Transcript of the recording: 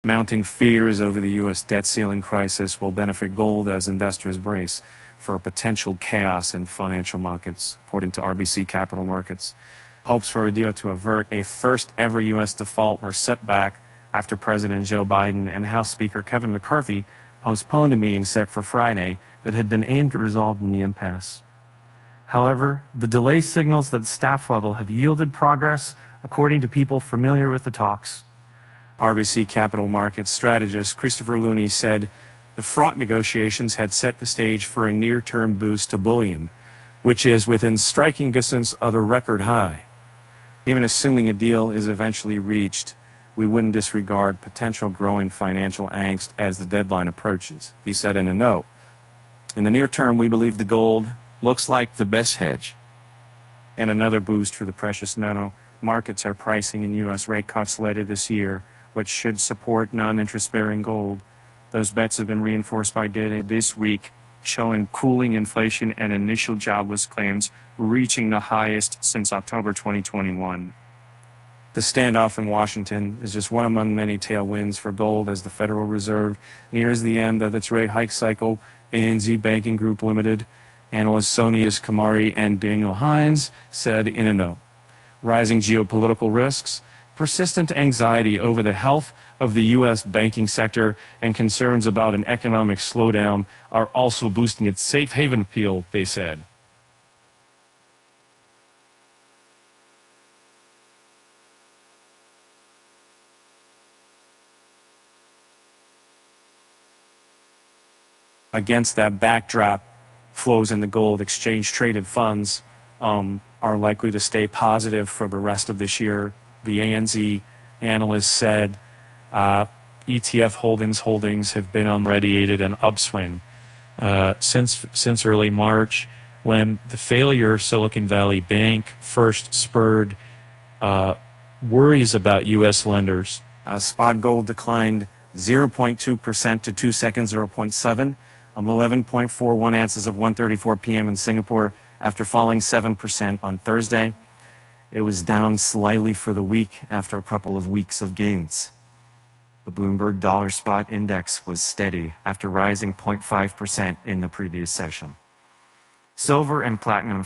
Mounting fears over the U.S. debt ceiling crisis will benefit gold as investors brace for potential chaos in financial markets, according to RBC Capital Markets. Hopes for a deal to avert a first-ever U.S. default were set back after President Joe Biden and House Speaker Kevin McCarthy postponed a meeting set for Friday that had been aimed at resolving the impasse. However, the delay signals that the staff level have yielded progress, according to people familiar with the talks. RBC Capital Markets strategist Christopher Looney said the fraught negotiations had set the stage for a near-term boost to bullion, which is within striking distance of a record high. Even assuming a deal is eventually reached, we wouldn't disregard potential growing financial angst as the deadline approaches, he said in a note. In the near term, we believe the gold looks like the best hedge. And another boost for the precious metal. Markets are pricing in U.S. rate cuts later this year, which should support non-interest-bearing gold. Those bets have been reinforced by data this week, showing cooling inflation and initial jobless claims reaching the highest since October 2021. The standoff in Washington is just one among many tailwinds for gold as the Federal Reserve nears the end of its rate hike cycle. ANZ Banking Group Limited analysts Sonius Kamari and Daniel Hines said in a note, rising geopolitical risks, persistent anxiety over the health of the U.S. banking sector, and concerns about an economic slowdown are also boosting its safe haven appeal, they said. Against that backdrop, flows in the gold exchange-traded funds are likely to stay positive for the rest of this year. The ANZ analyst said ETF holdings have been on radiated an upswing since early March, when the failure of Silicon Valley Bank first spurred worries about U.S. lenders. Spot gold declined 0.2% to 2 seconds 0.7 on 11.41 ounces of 1:34 p.m. in Singapore after falling 7% on Thursday. It was down slightly for the week after a couple of weeks of gains. The Bloomberg Dollar Spot Index was steady after rising 0.5% in the previous session. Silver and platinum